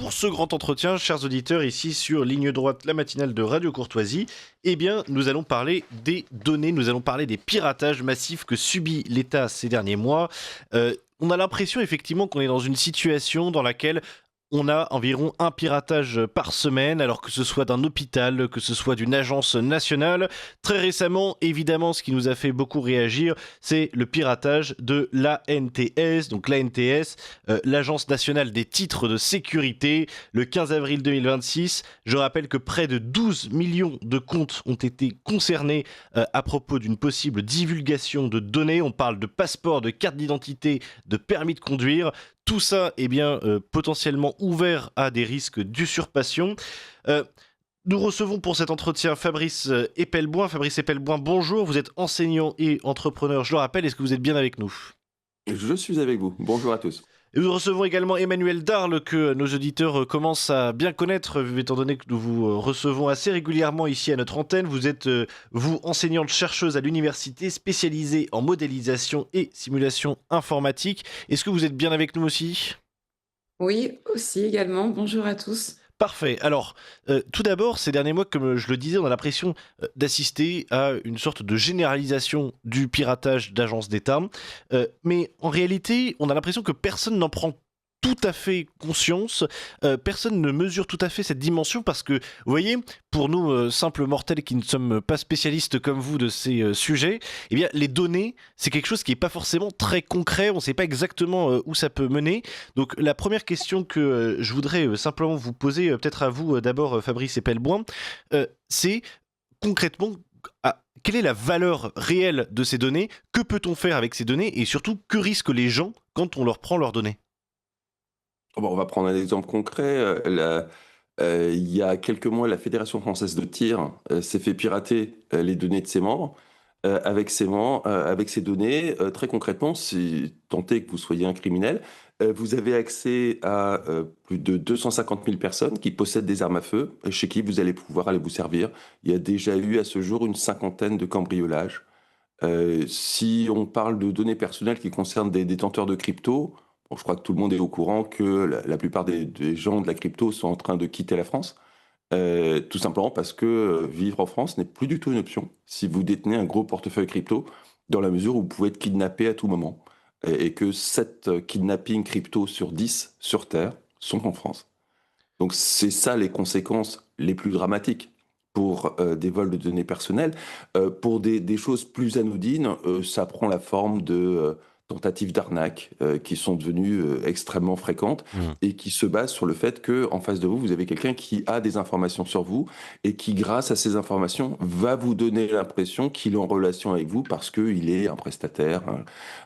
pour ce grand entretien, chers auditeurs, ici sur Ligne Droite, la matinale de Radio Courtoisie, eh bien, nous allons parler des données, nous allons parler des piratages massifs que subit l'État ces derniers mois. On a l'impression effectivement qu'on est dans une situation dans laquelle on a environ un piratage par semaine, alors que ce soit d'un hôpital, que ce soit d'une agence nationale. Très récemment, évidemment, ce qui nous a fait beaucoup réagir, c'est le piratage de l'ANTS, donc l'ANTS, l'Agence nationale des titres de sécurité, le 15 avril 2026. Je rappelle que près de 12 millions de comptes ont été concernés à propos d'une possible divulgation de données. On parle de passeports, de cartes d'identité, de permis de conduire. Tout ça est bien potentiellement ouvert à des risques d'usurpation. Nous recevons pour cet entretien Fabrice Epelboin. Fabrice Epelboin, bonjour. Vous êtes enseignant et entrepreneur, je le rappelle. Est-ce que vous êtes bien avec nous ? Je suis avec vous. Bonjour à tous. Et nous recevons également Emmanuel Darle, que nos auditeurs commencent à bien connaître, étant donné que nous vous recevons assez régulièrement ici à notre antenne. Vous êtes, vous, enseignante-chercheuse à l'université, spécialisée en modélisation et simulation informatique. Est-ce que vous êtes bien avec nous aussi ? Oui, aussi également. Bonjour à tous. Parfait. Alors, tout d'abord, ces derniers mois, comme je le disais, on a l'impression d'assister à une sorte de généralisation du piratage d'agences d'État. Mais en réalité, on a l'impression que personne n'en prend tout à fait conscience, personne ne mesure tout à fait cette dimension parce que, vous voyez, pour nous, simples mortels qui ne sommes pas spécialistes comme vous de ces sujets, eh bien, les données, c'est quelque chose qui n'est pas forcément très concret, on ne sait pas exactement où ça peut mener. Donc, la première question que je voudrais simplement vous poser, peut-être à vous d'abord, Fabrice Epelboin, c'est concrètement, quelle est la valeur réelle de ces données ? Que peut-on faire avec ces données ? Et surtout, que risquent les gens quand on leur prend leurs données ? Bon, on va prendre un exemple concret. Il y a quelques mois, la Fédération française de tir s'est fait pirater les données de ses membres. Avec ces données, très concrètement, si tant est que vous soyez un criminel, vous avez accès à plus de 250 000 personnes qui possèdent des armes à feu, chez qui vous allez pouvoir aller vous servir. Il y a déjà eu à ce jour une cinquantaine de cambriolages. Si on parle de données personnelles qui concernent des détenteurs de crypto, bon, je crois que tout le monde est au courant que la plupart des gens de la crypto sont en train de quitter la France. Tout simplement parce que vivre en France n'est plus du tout une option si vous détenez un gros portefeuille crypto, dans la mesure où vous pouvez être kidnappé à tout moment. Et que 7 kidnappings crypto sur 10 sur Terre sont en France. Donc c'est ça les conséquences les plus dramatiques pour des vols de données personnelles. Pour des choses plus anodines, ça prend la forme de tentatives d'arnaque qui sont devenues extrêmement fréquentes et qui se basent sur le fait que en face de vous, vous avez quelqu'un qui a des informations sur vous et qui, grâce à ces informations, va vous donner l'impression qu'il est en relation avec vous parce qu'il est un prestataire,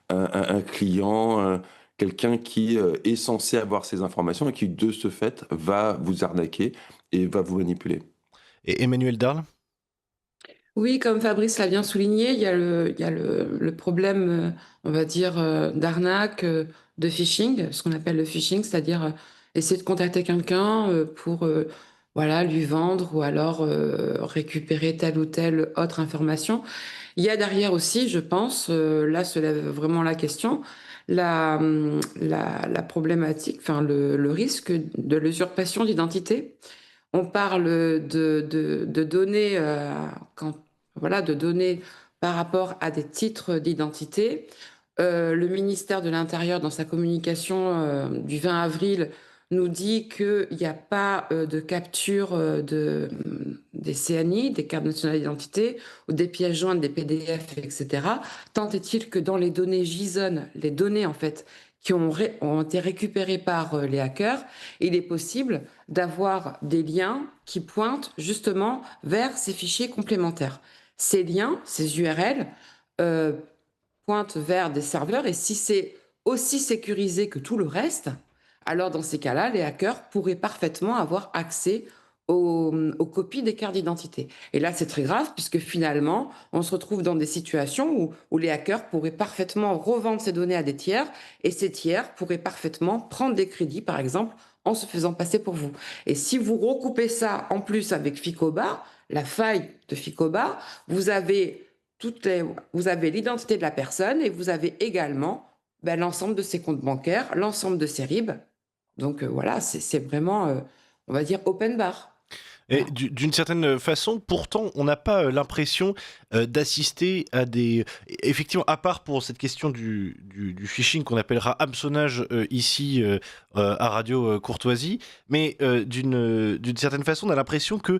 un client, quelqu'un qui est censé avoir ces informations et qui, de ce fait, va vous arnaquer et va vous manipuler. Et Emmanuel Darle ? Oui, comme Fabrice l'a bien souligné, il y a le problème, on va dire, d'arnaque, de phishing, ce qu'on appelle le phishing, c'est-à-dire essayer de contacter quelqu'un pour voilà, lui vendre ou alors récupérer telle ou telle autre information. Il y a derrière aussi, je pense, là se lève vraiment la question, la problématique, enfin le risque de l'usurpation d'identité. On parle de données, voilà, de données par rapport à des titres d'identité. Le ministère de l'Intérieur, dans sa communication du 20 avril, nous dit qu'il n'y a pas de capture des CNI, des cartes nationales d'identité, ou des pièces jointes, des PDF, etc. Tant est-il que dans les données JSON, les données en fait qui ont été récupérées par les hackers, il est possible d'avoir des liens qui pointent justement vers ces fichiers complémentaires. Ces liens, ces URL, euh, pointent vers des serveurs et si c'est aussi sécurisé que tout le reste, alors dans ces cas-là, les hackers pourraient parfaitement avoir accès aux copies des cartes d'identité. Et là, c'est très grave puisque finalement, on se retrouve dans des situations où les hackers pourraient parfaitement revendre ces données à des tiers et ces tiers pourraient parfaitement prendre des crédits, par exemple, en se faisant passer pour vous. Et si vous recoupez ça en plus avec Ficoba, la faille de Ficoba, vous avez vous avez l'identité de la personne et vous avez également l'ensemble de ses comptes bancaires, l'ensemble de ses RIB. Donc voilà, c'est vraiment, on va dire, open bar. Et Voilà. d'une certaine façon, pourtant, on n'a pas l'impression d'assister à des... Effectivement, à part pour cette question du phishing qu'on appellera hameçonnage ici à Radio Courtoisie, mais d'une certaine façon, on a l'impression que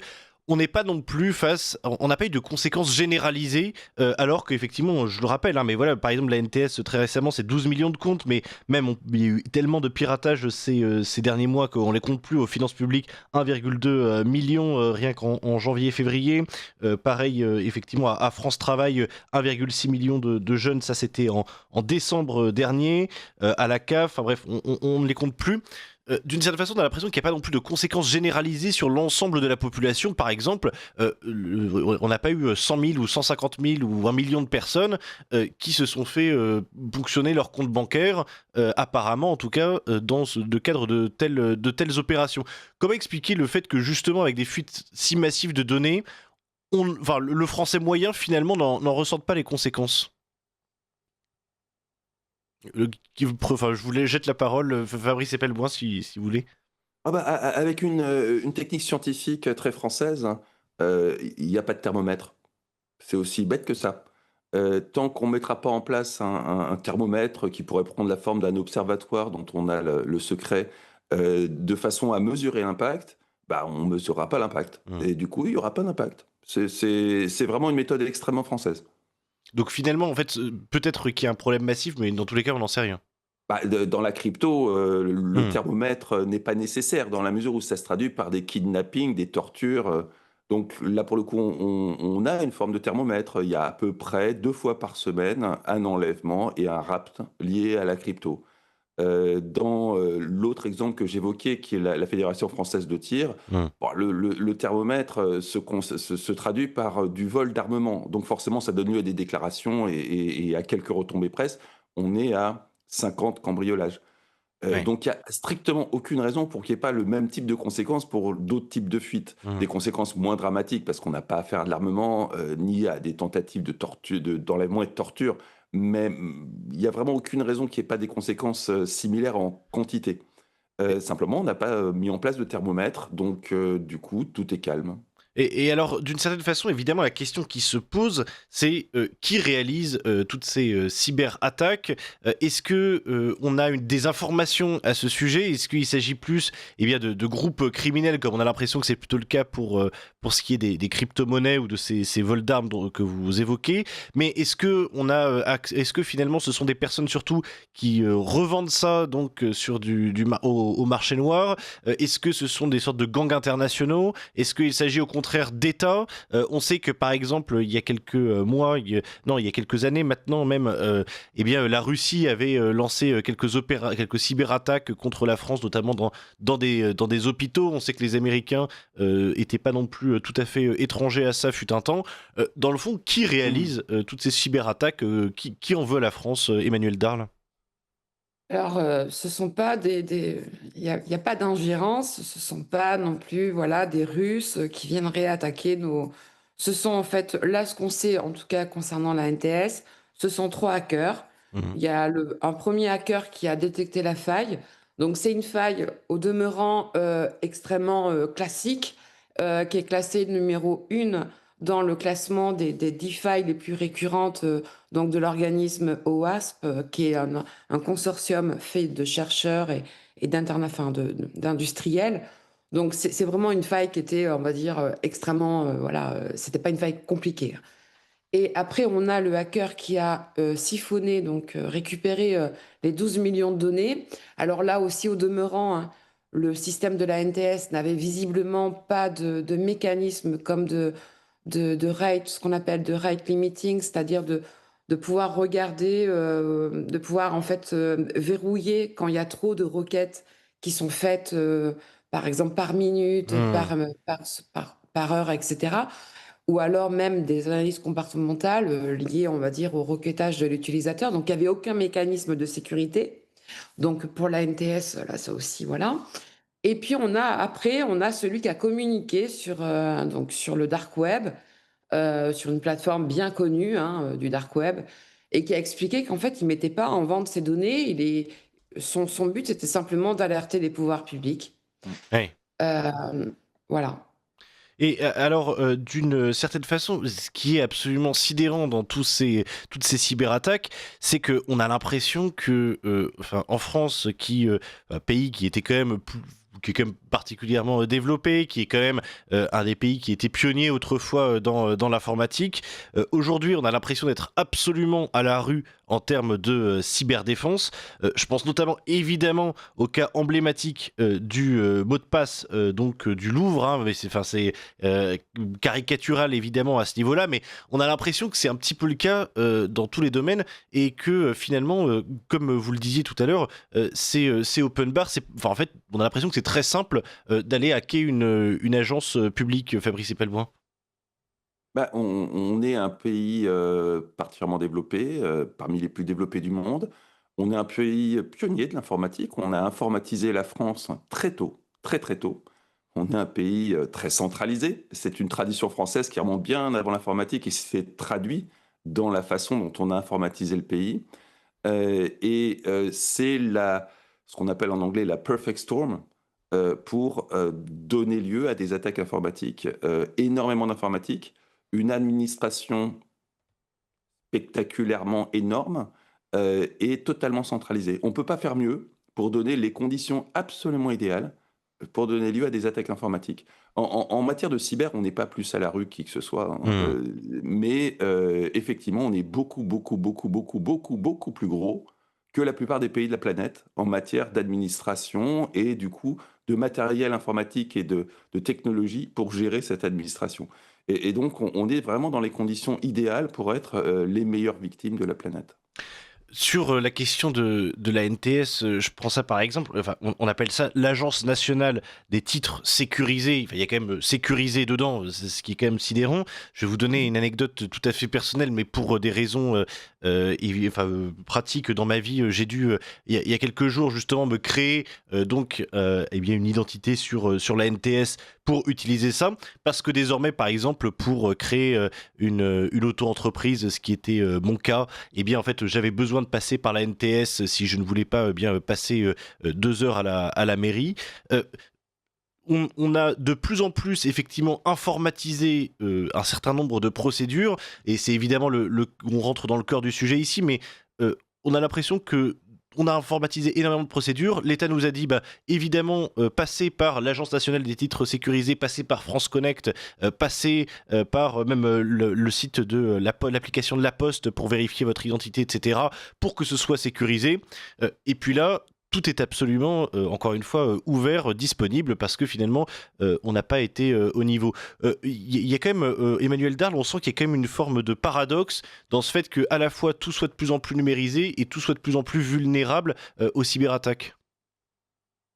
on n'est pas non plus face, on n'a pas eu de conséquences généralisées, alors qu'effectivement, je le rappelle, hein, mais voilà, par exemple, la NTS très récemment, c'est 12 millions de comptes, mais même il y a eu tellement de piratage ces derniers mois qu'on les compte plus aux finances publiques. 1,2 million rien qu'en janvier-février. Pareil, effectivement, à France Travail, 1,6 million de jeunes, ça c'était en décembre dernier. À la CAF, enfin bref, on ne les compte plus. D'une certaine façon, on a l'impression qu'il n'y a pas non plus de conséquences généralisées sur l'ensemble de la population. Par exemple, on n'a pas eu 100 000 ou 150 000 ou 1 million de personnes qui se sont fait ponctionner leur compte bancaire, apparemment en tout cas, dans le cadre de telles opérations. Comment expliquer le fait que justement, avec des fuites si massives de données, enfin, le français moyen finalement n'en ressente pas les conséquences? Enfin, je vous jette la parole, Fabrice Epelboin, si vous voulez. Ah bah, avec une technique scientifique très française, il n'y a pas de thermomètre. C'est aussi bête que ça. Tant qu'on ne mettra pas en place un thermomètre qui pourrait prendre la forme d'un observatoire dont on a le secret, de façon à mesurer l'impact, bah, on ne mesurera pas l'impact. Hmm. Et du coup, il n'y aura pas d'impact. C'est vraiment une méthode extrêmement française. Donc finalement, en fait, peut-être qu'il y a un problème massif, mais dans tous les cas, on n'en sait rien. Bah, dans la crypto, le Hmm. thermomètre n'est pas nécessaire dans la mesure où ça se traduit par des kidnappings, des tortures. Donc là, pour le coup, on a une forme de thermomètre. Il y a à peu près 2 fois par semaine un enlèvement et un rapt lié à la crypto. Dans l'autre exemple que j'évoquais, qui est la Fédération française de tir, Hmm. bon, le thermomètre se traduit par du vol d'armement. Donc forcément, ça donne lieu à des déclarations et à quelques retombées presse. On est à 50 cambriolages. Ouais. Donc il n'y a strictement aucune raison pour qu'il n'y ait pas le même type de conséquences pour d'autres types de fuites. Hmm. Des conséquences moins dramatiques parce qu'on n'a pas affaire à de l'armement, ni à des tentatives de torture, d'enlèvement et de torture. Mais il n'y a vraiment aucune raison qu'il n'y ait pas des conséquences similaires en quantité. Simplement, on n'a pas mis en place de thermomètre, donc du coup, tout est calme. Et alors, d'une certaine façon, évidemment, la question qui se pose, c'est qui réalise toutes ces cyberattaques. Est-ce que on a une désinformation à ce sujet? Est-ce qu'il s'agit plus de groupes criminels, comme on a l'impression que c'est plutôt le cas pour ce qui est des crypto-monnaies ou de ces vols d'armes que vous évoquez? Mais est-ce que finalement ce sont des personnes surtout qui revendent ça donc au marché noir? Est-ce que ce sont des sortes de gangs internationaux? Est-ce qu'il s'agit au contraire d'États? On sait que par exemple, il y a quelques mois, non, il y a quelques années maintenant même, la Russie avait lancé quelques cyberattaques contre la France, notamment dans des hôpitaux. On sait que les Américains étaient pas non plus tout à fait étrangers à ça, fut un temps. Dans le fond, qui réalise toutes ces cyberattaques? Qui en veut à la France, Emmanuel Darle? Alors, ce sont pas il y a pas d'ingérence, ce sont pas non plus, voilà, des Russes, qui viendraient attaquer nos ce sont en fait là, ce qu'on sait, en tout cas concernant la NTS, ce sont 3 hackers. Mhm. Il y a un premier hacker qui a détecté la faille. Donc c'est une faille au demeurant, extrêmement, classique, qui est classée numéro 1 dans le classement des 10 failles les plus récurrentes, donc de l'organisme OWASP, qui est un consortium fait de chercheurs et enfin d'industriels. Donc c'est vraiment une faille qui était, on va dire, extrêmement, voilà, c'était pas une faille compliquée. Et après, on a le hacker qui a siphonné, donc récupéré les 12 millions de données. Alors là aussi, au demeurant, hein, le système de la NTS n'avait visiblement pas de mécanisme comme de rate, ce qu'on appelle de rate limiting, c'est-à-dire de pouvoir regarder, de pouvoir en fait verrouiller quand il y a trop de requêtes qui sont faites, par exemple par minute, Mhm. par heure, etc. Ou alors même des analyses comportementales liées, on va dire, au requêtage de l'utilisateur. Donc il n'y avait aucun mécanisme de sécurité. Donc pour la NTS, là, ça aussi, voilà. Et puis on a celui qui a communiqué donc sur le dark web, sur une plateforme bien connue, hein, du dark web, et qui a expliqué qu'en fait, il mettait pas en vente ses données. son but, c'était simplement d'alerter les pouvoirs publics. Ouais. Euh, voilà. Et alors, d'une certaine façon, ce qui est absolument sidérant dans toutes ces cyberattaques, c'est qu'on a l'impression que, enfin, en France, un pays qui était quand même qui est quand même particulièrement développé, qui est quand même un des pays qui était pionnier autrefois dans l'informatique. Aujourd'hui, on a l'impression d'être absolument à la rue en termes de cyberdéfense. Je pense notamment évidemment au cas emblématique du mot de passe du Louvre, hein, mais c'est euh, caricatural évidemment à ce niveau-là, mais on a l'impression que c'est un petit peu le cas dans tous les domaines et que finalement, comme vous le disiez tout à l'heure, c'est open bar. Enfin, en fait, on a l'impression que c'est très simple d'aller hacker une agence publique, Fabrice Epelboin. Bah, on est un pays particulièrement développé, parmi les plus développés du monde. On est un pays pionnier de l'informatique. On a informatisé la France très tôt, très très tôt. On est un pays très centralisé. C'est une tradition française qui remonte bien avant l'informatique et s'est traduit dans la façon dont on a informatisé le pays. C'est ce qu'on appelle en anglais la perfect storm pour donner lieu à des attaques informatiques. Énormément d'informatique, une administration spectaculairement énorme et totalement centralisée. On ne peut pas faire mieux pour donner les conditions absolument idéales pour donner lieu à des attaques informatiques. En matière de cyber, on n'est pas plus à la rue qui que ce soit, hein, Mmh. mais effectivement, on est beaucoup, beaucoup, beaucoup, beaucoup, beaucoup, beaucoup plus gros que la plupart des pays de la planète en matière d'administration et du coup de matériel informatique et de technologie pour gérer cette administration. Et donc, on est vraiment dans les conditions idéales pour être les meilleures victimes de la planète. Sur la question de la NTS, je prends ça par exemple, enfin, on appelle ça l'Agence nationale des titres sécurisés. Enfin, il y a quand même sécurisé dedans, c'est ce qui est quand même sidérant. Je vais vous donner une anecdote tout à fait personnelle, mais pour des raisons pratiques dans ma vie, j'ai dû, il y a quelques jours, justement, me créer eh bien, une identité sur la NTS pour utiliser ça. Parce que désormais, par exemple, pour créer une auto-entreprise, ce qui était mon cas, eh bien en fait j'avais besoin de passer par la NTS si je ne voulais pas bien passer 2 heures à la mairie. Euh, on a de plus en plus effectivement informatisé un certain nombre de procédures et c'est évidemment on rentre dans le cœur du sujet ici, mais euh, on a l'impression que on a informatisé énormément de procédures. L'État nous a dit, bah, évidemment, passez par l'Agence nationale des titres sécurisés, passez par France Connect, passez par même le site de l'application de la Poste pour vérifier votre identité, etc., pour que ce soit sécurisé. Et puis là, tout est absolument, encore une fois, ouvert, disponible, parce que finalement, on n'a pas été au niveau. Il y a quand même, Emmanuel Darl, on sent qu'il y a quand même une forme de paradoxe dans ce fait que à la fois tout soit de plus en plus numérisé et tout soit de plus en plus vulnérable aux cyberattaques.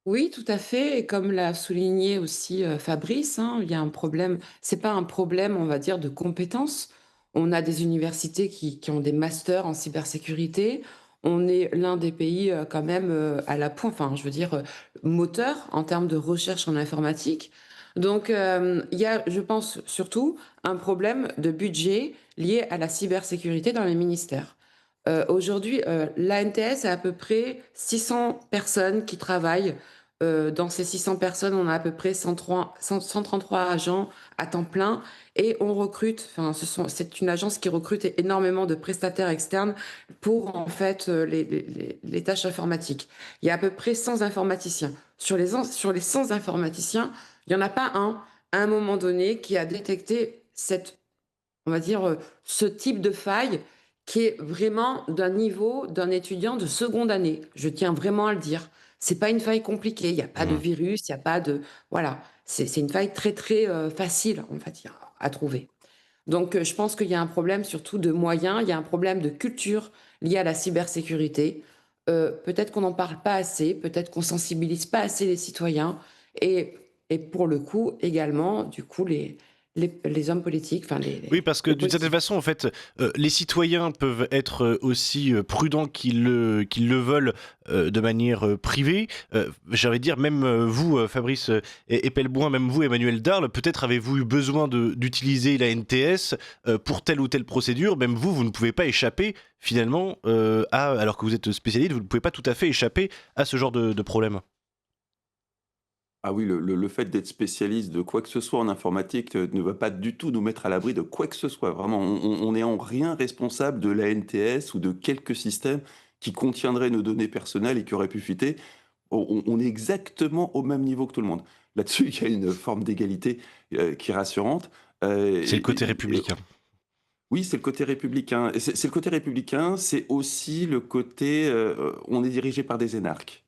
Oui, tout à fait. Et comme l'a souligné aussi Fabrice, hein, il y a un problème. C'est pas un problème, on va dire, de compétences. On a des universités qui ont des masters en cybersécurité. On est l'un des pays quand même à la pointe, enfin, je veux dire, moteur en termes de recherche en informatique. Donc, il y a, je pense, surtout un problème de budget lié à la cybersécurité dans les ministères. Aujourd'hui, l'ANTS a à peu près 600 personnes qui travaillent. Dans ces 600 personnes, on a à peu près 133 agents à temps plein et on recrute, enfin, c'est une agence qui recrute énormément de prestataires externes pour en fait les tâches informatiques. Il y a à peu près 100 informaticiens. Sur les 100 informaticiens, il n'y en a pas un, à un moment donné, qui a détecté on va dire, ce type de faille qui est vraiment d'un niveau d'un étudiant de seconde année. Je tiens vraiment à le dire. C'est pas une faille compliquée, il y a pas de Mmh. virus, il y a pas de voilà, c'est une faille très, très, facile, on va dire, à trouver. Donc je pense qu'il y a un problème surtout de moyens, il y a un problème de culture lié à la cybersécurité. Peut-être qu'on n'en parle pas assez, peut-être qu'on sensibilise pas assez les citoyens et pour le coup également, du coup, les hommes politiques, enfin Oui, parce que les d'une certaine politiques. façon, en fait, les citoyens peuvent être aussi prudents qu'ils le veulent de manière privée. J'ai envie de dire, même vous, Fabrice Epelboin, même vous, Emmanuel Darle, peut-être avez-vous eu besoin d'utiliser la NTS pour telle ou telle procédure. Même vous, vous ne pouvez pas échapper finalement alors que vous êtes spécialiste, vous ne pouvez pas tout à fait échapper à ce genre de problème. Ah oui, le fait d'être spécialiste de quoi que ce soit en informatique ne va pas du tout nous mettre à l'abri de quoi que ce soit. Vraiment, on n'est en rien responsable de la NTS ou de quelques systèmes qui contiendraient nos données personnelles et qui auraient pu fuiter. On est exactement au même niveau que tout le monde. Là-dessus, il y a une forme d'égalité qui est rassurante. C'est le côté Et républicain. oui, c'est le côté républicain. Et c'est le côté républicain, c'est aussi le côté on est dirigé par des énarques.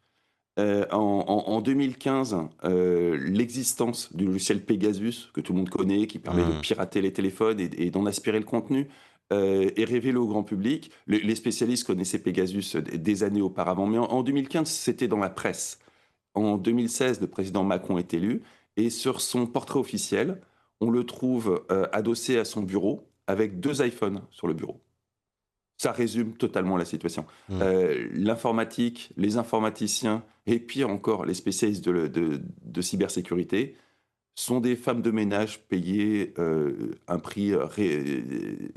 En 2015, l'existence du logiciel Pegasus, que tout le monde connaît, qui permet de Mmh. pirater les téléphones et d'en aspirer le contenu, est révélée au grand public. Les spécialistes connaissaient Pegasus des années auparavant, mais en 2015, c'était dans la presse. En 2016, le président Macron est élu, et sur son portrait officiel, on le trouve adossé à son bureau avec 2 iPhones sur le bureau. Ça résume totalement la situation. Mmh. L'informatique, les informaticiens et pire encore, les spécialistes de cybersécurité sont des femmes de ménage payées un prix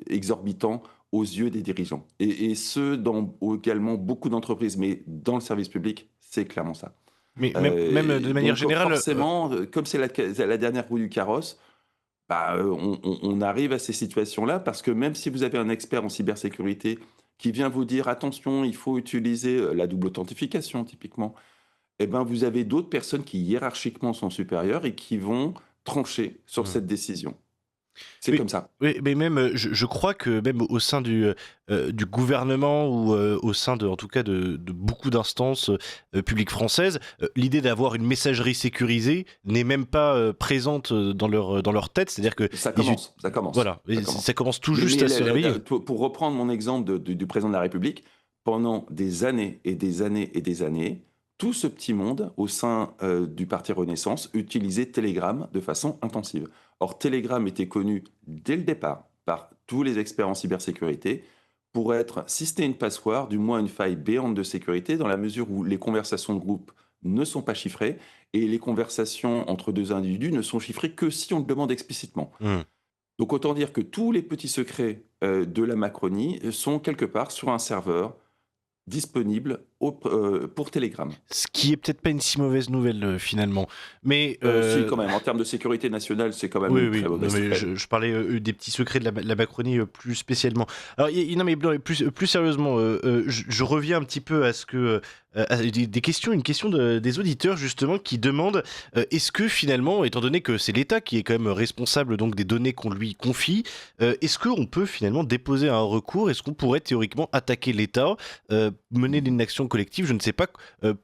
exorbitant aux yeux des dirigeants. Et ce, dans également beaucoup d'entreprises, mais dans le service public, c'est clairement ça. Mais même de manière Donc générale, forcément, comme c'est la dernière roue du carrosse, bah, on arrive à ces situations-là parce que même si vous avez un expert en cybersécurité qui vient vous dire: «Attention, il faut utiliser, la double authentification», typiquement, et ben, vous avez d'autres personnes qui hiérarchiquement sont supérieures et qui vont trancher sur mmh. cette décision. C'est Oui, comme ça. oui, mais même, je crois que même au sein du gouvernement ou au sein en tout cas de beaucoup d'instances publiques françaises, l'idée d'avoir une messagerie sécurisée n'est même pas présente dans leur tête. C'est-à-dire que Ça ils ut- commence, ça commence, voilà, ça et ça commence. commence tout Mais juste à se réveiller. pour reprendre mon exemple du président de la République, pendant des années et des années et des années, tout ce petit monde au sein, du parti Renaissance utilisait Telegram de façon intensive. Or Telegram était connu dès le départ par tous les experts en cybersécurité pour être, si c'était une passoire, du moins une faille béante de sécurité dans la mesure où les conversations de groupe ne sont pas chiffrées et les conversations entre 2 individus ne sont chiffrées que si on le demande explicitement. Mmh. Donc autant dire que tous les petits secrets de la Macronie sont quelque part sur un serveur disponible pour Telegram. Ce qui est peut-être pas une si mauvaise nouvelle finalement. Mais Si, quand même, en termes de sécurité nationale, c'est quand même oui, une oui, très non, mauvaise mais nouvelle. je parlais des petits secrets de la Macronie plus spécialement. Alors, non, mais plus sérieusement, je reviens un petit peu à ce que. À des questions, une question des auditeurs justement qui demandent est-ce que finalement, étant donné que c'est l'État qui est quand même responsable donc des données qu'on lui confie, est-ce qu'on peut finalement déposer un recours? Est-ce qu'on pourrait théoriquement attaquer l'État, mener une action collective, je ne sais pas,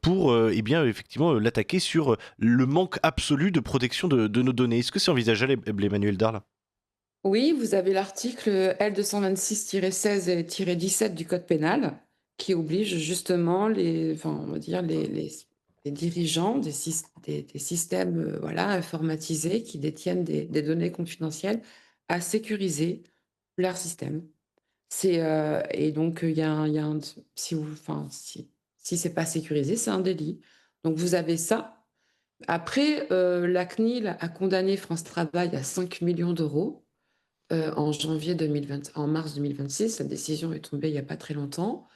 pour eh bien effectivement l'attaquer sur le manque absolu de protection de nos données. Est-ce que c'est envisageable, Emmanuel Darle? Oui, vous avez l'article L226-16-17 du code pénal qui oblige justement on va dire les dirigeants des systèmes voilà, informatisés qui détiennent des données confidentielles à sécuriser leur système. Et donc il y a si vous, enfin, si c'est pas sécurisé, c'est un délit. Donc vous avez ça. Après, la CNIL a condamné France Travail à 5 millions d'euros en mars 2026, la décision est tombée il y a pas très longtemps.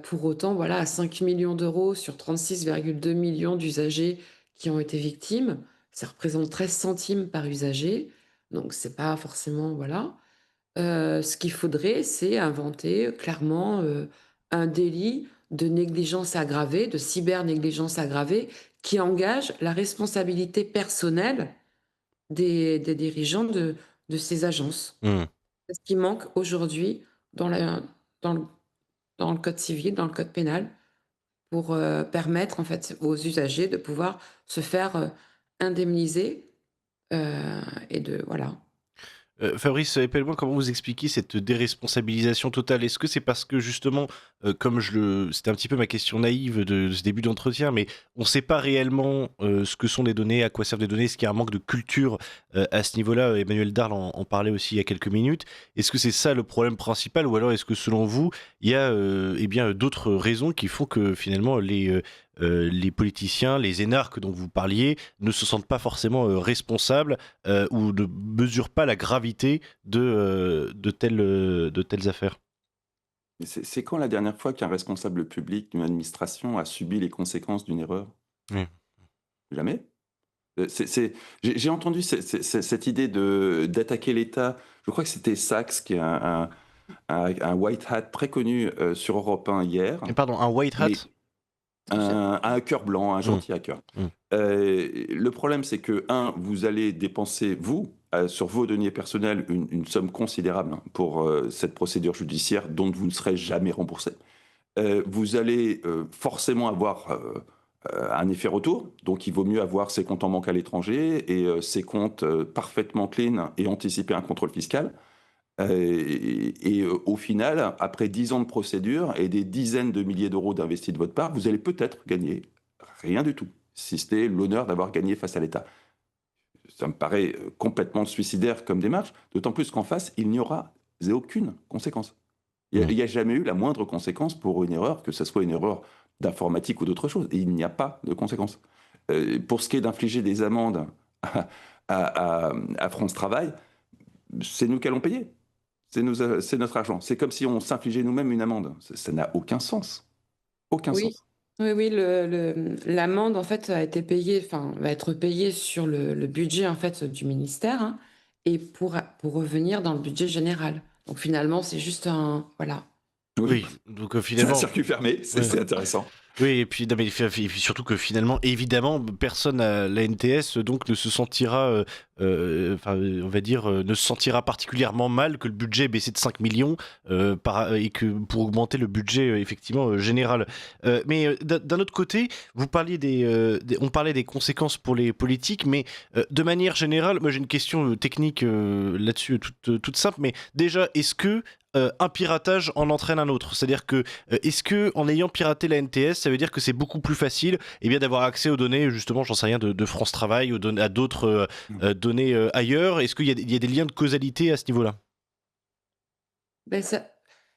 Pour autant, voilà, à 5 millions d'euros sur 36,2 millions d'usagers qui ont été victimes, ça représente 13 centimes par usager, donc c'est pas forcément voilà. Ce qu'il faudrait, c'est inventer clairement, un délit de négligence aggravée, de cybernégligence aggravée, qui engage la responsabilité personnelle des dirigeants de ces agences. Mmh. C'est ce qui manque aujourd'hui dans la dans le dans le code civil, dans le code pénal, pour, permettre en fait aux usagers de pouvoir se faire, indemniser, et de voilà. Fabrice Epelboin, comment vous expliquez cette déresponsabilisation totale? Est-ce que c'est parce que justement, c'était un petit peu ma question naïve de ce début d'entretien, mais on ne sait pas réellement ce que sont les données, à quoi servent les données, est-ce qu'il y a un manque de culture à ce niveau-là? Emmanuel Darl en parlait aussi il y a quelques minutes. Est-ce que c'est ça le problème principal, ou alors est-ce que selon vous, il y a eh bien, d'autres raisons qui font que finalement les politiciens, les énarques dont vous parliez, ne se sentent pas forcément responsables ou ne mesurent pas la gravité de telles affaires? C'est quand la dernière fois qu'un responsable public d'une administration a subi les conséquences d'une erreur? Oui. Jamais. J'ai entendu cette idée d'attaquer l'État. Je crois que c'était Sachs, qui est un white hat très connu sur Europe 1 hier. Et pardon, un white Mais hat? un hacker blanc, un Mm, gentil hacker. mm. Le problème, c'est que, vous allez dépenser, vous, sur vos deniers personnels, une somme considérable, hein, pour cette procédure judiciaire dont vous ne serez jamais remboursé. Vous allez forcément avoir un effet retour, donc il vaut mieux avoir ses comptes en banque à l'étranger et ses comptes parfaitement clean et anticiper un contrôle fiscal. Au final, après 10 ans de procédure et des dizaines de milliers d'euros d'investis de votre part, vous allez peut-être gagner rien du tout, si c'était l'honneur d'avoir gagné face à l'État. Ça me paraît complètement suicidaire comme démarche, d'autant plus qu'en face, il n'y aura aucune conséquence. Il n'y a jamais eu la moindre conséquence pour une erreur, que ce soit une erreur d'informatique ou d'autre chose. Et il n'y a pas de conséquence. Pour ce qui est d'infliger des amendes à France Travail, c'est nous qui allons payer. C'est notre argent. C'est comme si on s'infligeait nous-mêmes une amende. Ça n'a aucun sens. Aucun Oui, sens. oui, oui, l'amende, en fait, a été payée, enfin, va être payée sur le budget, en fait, du ministère, hein, et pour revenir dans le budget général. Donc finalement, c'est juste un, voilà. Oui. Oui, donc C'est un finalement, circuit fermé, ouais. c'est intéressant. Oui, et puis, non, mais, et puis surtout que finalement, évidemment, personne à la NTS donc ne se sentira, enfin, on va dire, ne se sentira particulièrement mal que le budget ait baissé de 5 millions et que pour augmenter le budget effectivement général. Mais d'un autre côté, vous parliez on parlait des conséquences pour les politiques, mais de manière générale, moi j'ai une question technique là-dessus, toute simple, mais déjà, est-ce que un piratage en entraîne un autre? C'est-à-dire que est-ce que en ayant piraté la NTS, ça veut dire que c'est beaucoup plus facile bien d'avoir accès aux données, justement, j'en sais rien, de France Travail, à d'autres données ailleurs? Est-ce qu'il y a des liens de causalité à ce niveau-là? Ben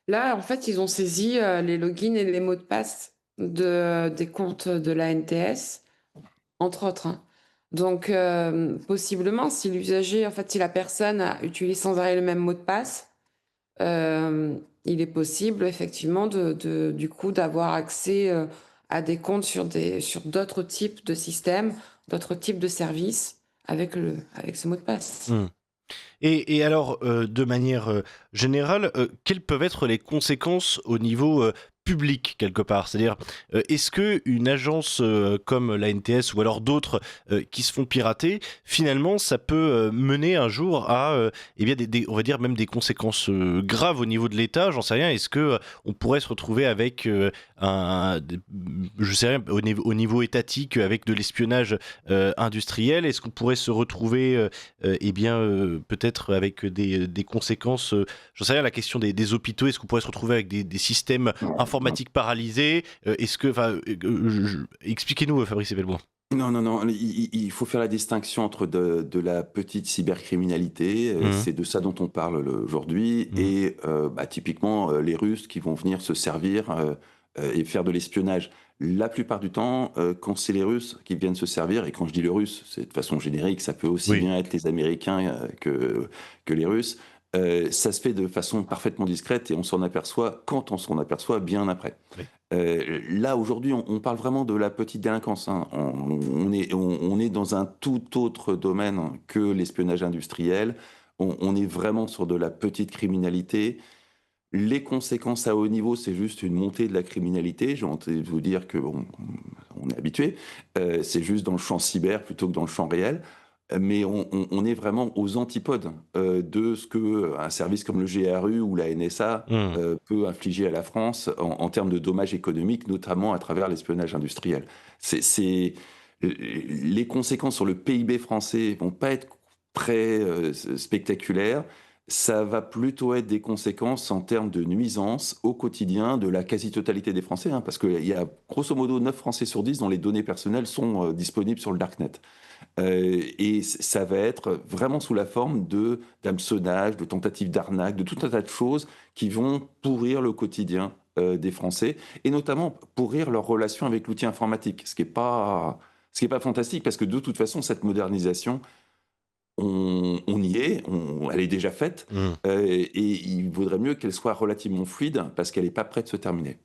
là, en fait, ils ont saisi les logins et les mots de passe des comptes de la NTS, entre autres, hein. Donc, possiblement, si l'usager, en fait, si la personne utilise sans arrêt le même mot de passe, il est possible effectivement du coup d'avoir accès à des comptes sur d'autres types de systèmes, d'autres types de services avec ce mot de passe. Hmm. Et alors, de manière générale, quelles peuvent être les conséquences au niveau public, quelque part? C'est-à-dire, est-ce qu'une agence comme la NTS ou alors d'autres qui se font pirater, finalement, ça peut mener un jour à bien on va dire même des conséquences graves au niveau de l'État? J'en sais rien. Est-ce que on pourrait se retrouver avec je sais rien, au niveau étatique, avec de l'espionnage industriel? Est-ce qu'on pourrait se retrouver peut-être avec des conséquences, j'en sais rien, la question des hôpitaux, est-ce qu'on pourrait se retrouver avec des systèmes informatiques paralysés? Est-ce que, enfin, expliquez-nous, Fabrice Ebelboin. Non, non, non, il faut faire la distinction entre de la petite cybercriminalité, Mhm. c'est de ça dont on parle aujourd'hui, Mhm. et typiquement les Russes qui vont venir se servir et faire de l'espionnage. La plupart du temps, quand c'est les Russes qui viennent se servir, et quand je dis le Russe, c'est de façon générique, ça peut aussi Oui. bien être les Américains que les Russes, ça se fait de façon parfaitement discrète et on s'en aperçoit quand on s'en aperçoit bien après. Oui. Là, aujourd'hui, on parle vraiment de la petite délinquance, hein. On est dans un tout autre domaine que l'espionnage industriel. On est vraiment sur de la petite criminalité. Les conséquences à haut niveau, c'est juste une montée de la criminalité. J'ai envie de vous dire qu'on on est habitué. C'est juste dans le champ cyber plutôt que dans le champ réel. Mais on est vraiment aux antipodes de ce qu'un service comme le GRU ou la NSA Mhm. peut infliger à la France en termes de dommages économiques, notamment à travers l'espionnage industriel. Les conséquences sur le PIB français vont pas être très spectaculaires, ça va plutôt être des conséquences en termes de nuisances au quotidien de la quasi-totalité des Français, hein, parce qu'il y a grosso modo 9 Français sur 10 dont les données personnelles sont disponibles sur le Darknet. Et ça va être vraiment sous la forme d'hameçonnage, de tentatives d'arnaque, de tout un tas de choses qui vont pourrir le quotidien des Français, et notamment pourrir leur relation avec l'outil informatique, ce qui est pas fantastique, parce que de toute façon, cette modernisation, on y est, elle est déjà faite, Mmh. et il vaudrait mieux qu'elle soit relativement fluide, parce qu'elle n'est pas prête de se terminer.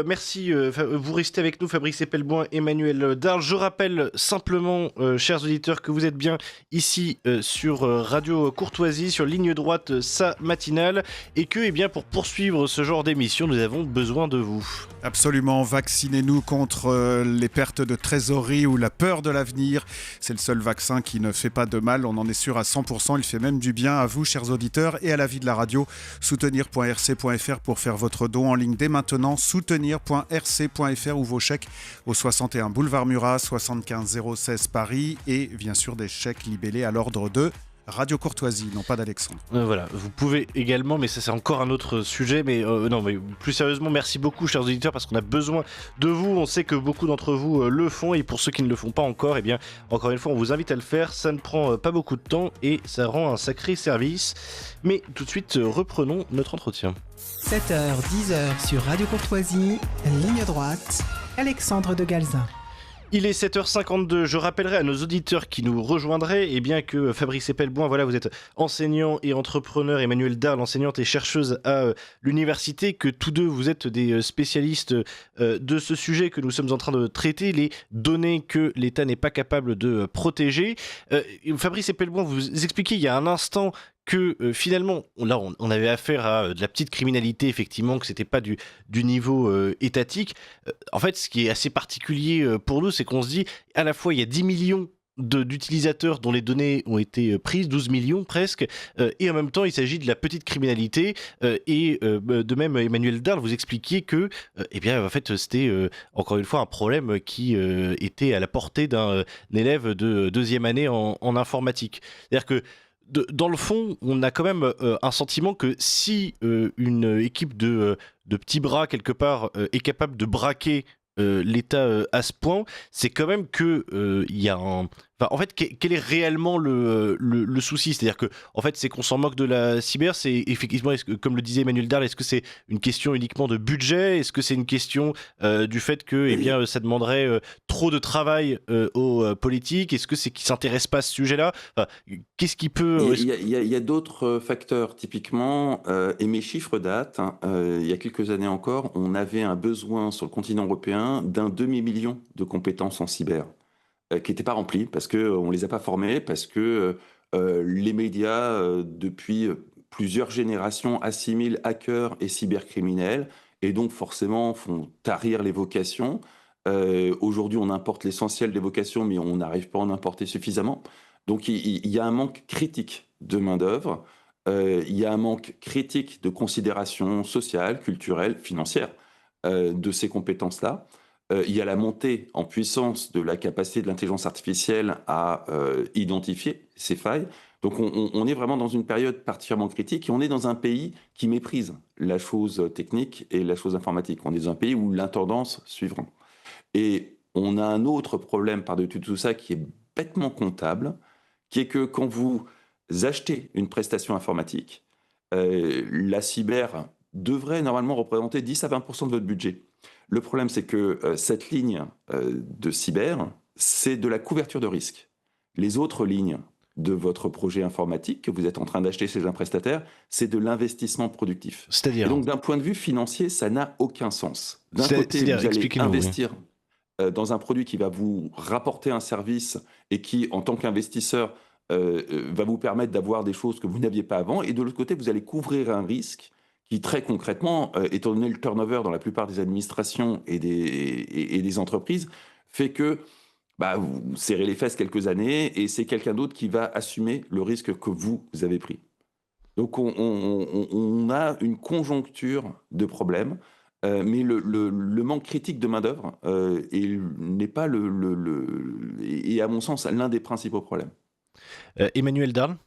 Merci, vous restez avec nous, Fabrice Epelboin, Emmanuel Darl. Je rappelle simplement, chers auditeurs, que vous êtes bien ici sur Radio Courtoisie, sur Ligne Droite, sa matinale, et que, eh bien, pour poursuivre ce genre d'émission, nous avons besoin de vous. Absolument, vaccinez-nous contre les pertes de trésorerie ou la peur de l'avenir. C'est le seul vaccin qui ne fait pas de mal, on en est sûr à 100%. Il fait même du bien à vous, chers auditeurs, et à la vie de la radio. Soutenir.rc.fr pour faire votre don en ligne dès maintenant. Soutenir.rc.fr ou vos chèques au 61 boulevard Murat, 75 016 Paris, et bien sûr des chèques libellés à l'ordre de Radio Courtoisie, non pas d'Alexandre. Voilà, vous pouvez également, mais ça c'est encore un autre sujet, mais non, mais plus sérieusement, merci beaucoup, chers auditeurs, parce qu'on a besoin de vous. On sait que beaucoup d'entre vous le font, et pour ceux qui ne le font pas encore, eh bien, encore une fois, on vous invite à le faire. Ça ne prend pas beaucoup de temps et ça rend un sacré service. Mais tout de suite, reprenons notre entretien. 7h, 10h sur Radio Courtoisie, ligne droite, Alexandre de Galzin. Il est 7h52, je rappellerai à nos auditeurs qui nous rejoindraient, eh bien que Fabrice Epelboin, voilà, vous êtes enseignant et entrepreneur, Emmanuel Darl, enseignante et chercheuse à l'université, que tous deux vous êtes des spécialistes de ce sujet que nous sommes en train de traiter, les données que l'État n'est pas capable de protéger. Fabrice Epelboin, vous expliquez il y a un instant que finalement, là on avait affaire à de la petite criminalité, effectivement, que c'était pas du niveau étatique. En fait, ce qui est assez particulier pour nous, c'est qu'on se dit, à la fois il y a 10 millions d'utilisateurs dont les données ont été prises, 12 millions presque, et en même temps il s'agit de la petite criminalité, et de même Emmanuel Darl, vous expliquiez que eh bien en fait c'était encore une fois un problème qui était à la portée d'un élève de deuxième année en informatique. C'est-à-dire que dans le fond, on a quand même un sentiment que si une équipe de petits bras, quelque part, est capable de braquer l'État à ce point, c'est quand même que il y a un... Enfin, en fait, quel est réellement le souci? C'est-à-dire que, en fait, c'est qu'on s'en moque de la cyber. C'est effectivement, comme le disait Emmanuel Darl, est-ce que c'est une question uniquement de budget? Est-ce que c'est une question du fait que, eh bien, ça demanderait trop de travail aux politiques? Est-ce que c'est qu'ils s'intéressent pas à ce sujet-là? Enfin, qu'est-ce qui peut... Il y a d'autres facteurs, typiquement, et mes chiffres datent, hein, il y a quelques années encore, on avait un besoin sur le continent européen d'un demi-million de compétences en cyber, qui n'étaient pas remplies parce qu'on ne les a pas formés, parce que les médias, depuis plusieurs générations, assimilent hackers et cybercriminels, et donc forcément font tarir les vocations. Aujourd'hui, on importe l'essentiel des vocations, mais on n'arrive pas à en importer suffisamment. Donc il y a un manque critique de main-d'œuvre, il y a un manque critique de considération sociale, culturelle, financière de ces compétences-là. Il y a la montée en puissance de la capacité de l'intelligence artificielle à identifier ces failles. Donc on est vraiment dans une période particulièrement critique, et on est dans un pays qui méprise la chose technique et la chose informatique. On est dans un pays où l'intendance suivra. Et on a un autre problème par-dessus tout ça qui est bêtement comptable, qui est que quand vous achetez une prestation informatique, la cyber devrait normalement représenter 10 à 20% de votre budget. Le problème, c'est que cette ligne de cyber, c'est de la couverture de risque. Les autres lignes de votre projet informatique que vous êtes en train d'acheter chez un prestataire, c'est de l'investissement productif. C'est-à-dire... Et donc, d'un point de vue financier, ça n'a aucun sens. D'un côté, c'est-à-dire, vous allez expliquez-nous, oui. investir dans un produit qui va vous rapporter un service et qui, en tant qu'investisseur, va vous permettre d'avoir des choses que vous n'aviez pas avant. Et de l'autre côté, vous allez couvrir un risque qui, très concrètement, étant donné le turnover dans la plupart des administrations et des entreprises, fait que vous serrez les fesses quelques années et c'est quelqu'un d'autre qui va assumer le risque que vous avez pris. Donc on a une conjoncture de problèmes, mais le manque critique de main-d'œuvre n'est pas et à mon sens l'un des principaux problèmes. Emmanuel Darl?